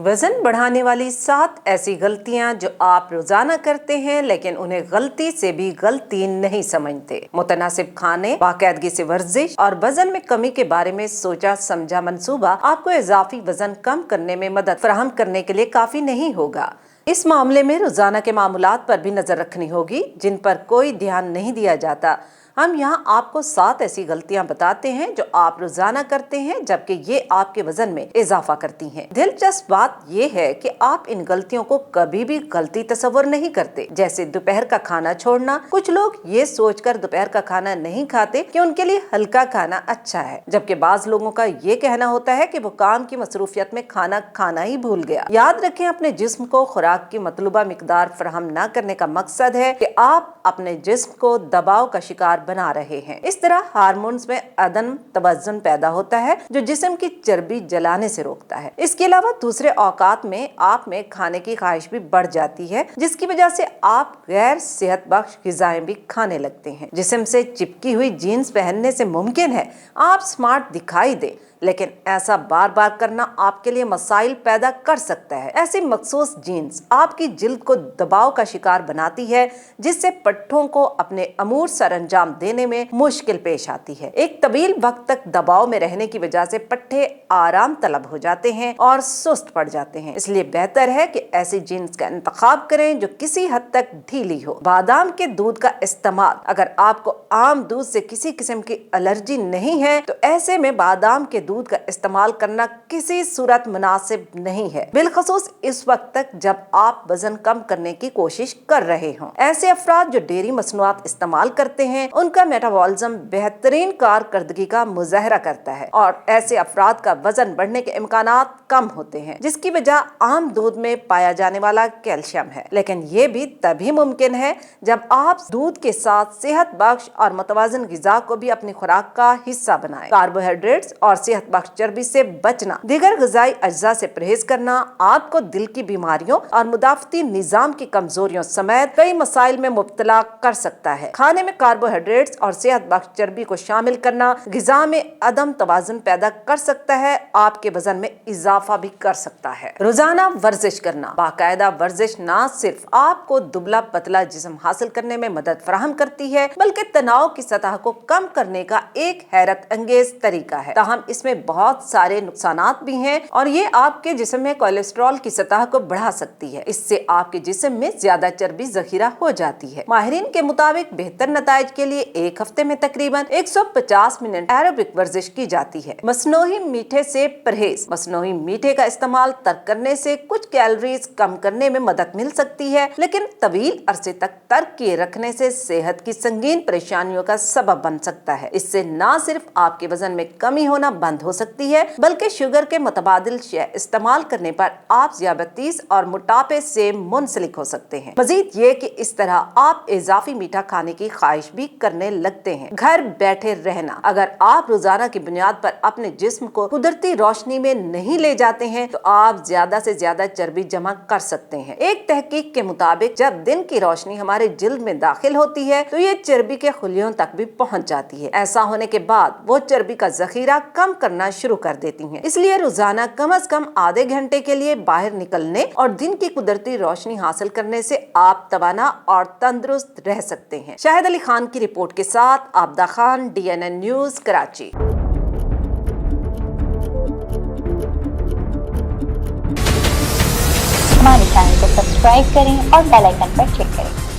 वजन बढ़ाने वाली 7 ऐसी गलतियां जो आप रोजाना करते हैं लेकिन उन्हें गलती से भी गलती नहीं समझते। मुतनासिब खाने, बाकायदगी से वर्जिश और वजन में कमी के बारे में सोचा समझा मंसूबा आपको इजाफी वजन कम करने में मदद फराहम करने के लिए काफी नहीं होगा। इस मामले में रोजाना के मामूलात पर भी नजर रखनी होगी जिन पर कोई ध्यान नहीं दिया जाता। हम यहाँ आपको 7 ऐसी गलतियां बताते हैं जो आप रोजाना करते हैं जबकि ये आपके वजन में इजाफा करती हैं। दिलचस्प बात ये है कि आप इन गलतियों को कभी भी गलती तस्वर नहीं करते, जैसे दोपहर का खाना छोड़ना। कुछ लोग ये सोचकर दोपहर का खाना नहीं खाते कि उनके लिए हल्का खाना अच्छा है, जबकि बाज लोगों का ये कहना होता है कि वो काम की मसरूफियत में खाना खाना ही भूल गया। याद रखें, अपने जिस्म को खुराक की मतलूबा मिकदार फराहम न करने का मकसद है कि आप अपने जिस्म को दबाव का शिकार बना रहे हैं। इस तरह हार्मोन्स में अदम तवज्जुन पैदा होता है जो जिस्म की चर्बी जलाने से रोकता है। इसके अलावा दूसरे औकात में आप में खाने की ख्वाहिश भी बढ़ जाती है, जिसकी वजह से आप गैर सेहत बख्श ग़िज़ाएं भी खाने लगते हैं। जिस्म से चिपकी हुई जीन्स पहनने से मुमकिन है आप स्मार्ट दिखाई दे, लेकिन ऐसा बार बार करना आपके लिए मसाइल पैदा कर सकता है। ऐसी मखसूस जीन्स आपकी जिल्द को दबाव का शिकार बनाती है, जिससे पट्ठों को अपने अमूर सरअंजाम देने में मुश्किल पेश आती है। एक तवील वक्त तक दबाव में रहने की वजह से पट्ठे आराम तलब हो जाते हैं और सुस्त पड़ जाते हैं। इसलिए बेहतर है कि ऐसी जीन्स का इंतखाब करें जो किसी हद तक ढीली हो। बादाम के दूध का इस्तेमाल, अगर आपको आम दूध से किसी किस्म की एलर्जी नहीं है तो ऐसे में बादाम के दूध का इस्तेमाल करना किसी सूरत मुनासिब नहीं है, बिलखसूस इस वक्त तक जब आप वजन कम करने की कोशिश कर रहे हों। ऐसे अफराद जो डेयरी मसनूआत इस्तेमाल करते हैं उनका मेटाबॉलिज्म बेहतरीन कारकर्दगी का मुजाहरा करता है और ऐसे अफराद का वजन बढ़ने के इम्कानात कम होते हैं, जिसकी वजह आम दूध में पाया जाने वाला कैल्शियम है। लेकिन ये भी तभी मुमकिन है जब आप दूध के साथ सेहत बख्श और मुतवाज़िन ग़िज़ा को भी अपनी खुराक का हिस्सा बनाएं। कार्बोहाइड्रेट्स और सेहत बख्श चर्बी से बचना, दीगर ग़िज़ाई अज्जा से परहेज करना आपको दिल की बीमारियों और मुदाफ़ती निज़ाम की कमजोरियों समेत कई मसाइल में मुब्तला कर सकता है। खाने में कार्बोहाइड्रेट्स और सेहत बख्श चर्बी को शामिल करना ग़िज़ा में अदम तवाज़ुन पैदा कर सकता है, आपके वजन में इजाफा भी कर सकता है। रोजाना वर्जिश करना, बाकायदा वर्जिश न सिर्फ आपको दुबला पतला जिस्म हासिल करने में मदद फराहम करती है बल्कि तनाव की सतह को कम करने का एक हैरत अंगेज तरीका है। ताहम इसमें बहुत सारे नुकसानात भी हैं और ये आपके जिस्म में कोलेस्ट्रॉल की सतह को बढ़ा सकती है। इससे आपके जिस्म में ज्यादा चर्बी जखीरा हो जाती है। माहिरीन के मुताबिक बेहतर नताइज के लिए एक हफ्ते में तकरीबन 150 मिनट एरोबिक वर्जिश की जाती है। मसनूही मीठे से परहेज, मसनूही मीठे का इस्तेमाल तर्क करने से कुछ कैलोरीज कम करने में मदद मिल सकती है, लेकिन तवील अरसे तक तर्क किए रखने से सेहत की संगीन परेशानियों का सबब बन सकता है। इससे न सिर्फ आपके वजन में कमी होना बंद हो सकती है बल्कि शुगर के मुतबादिल शय इस्तेमाल करने पर आप ज़ियादतीस और मोटापे से मुंसलिक हो सकते हैं। मजीद ये कि इस तरह आप इजाफी मीठा खाने की ख्वाहिश भी करने लगते हैं। घर बैठे रहना, अगर आप रोजाना की बुनियाद पर अपने जिस्म को कुदरती रोशनी में नहीं ले जाते हैं तो आप ज्यादा से ज्यादा चर्बी जमा कर सकते हैं। एक तहकीक के मुताबिक जब दिन की रोशनी हमारे जिल्द में दाखिल होती है तो ये चर्बी के खुलियों तक भी पहुंच जाती है। ऐसा होने के बाद वो चर्बी का जखीरा कम करना शुरू कर देती हैं। इसलिए रोजाना कम से कम आधे घंटे के लिए बाहर निकलने और दिन की कुदरती रोशनी हासिल करने से आप तवाना और तंदुरुस्त रह सकते हैं। शाहिद अली खान की रिपोर्ट के साथ आबदा खान, DNN न्यूज, कराची। हमारे चैनल को सब्सक्राइब करें और बेल आइकन पर क्लिक करें।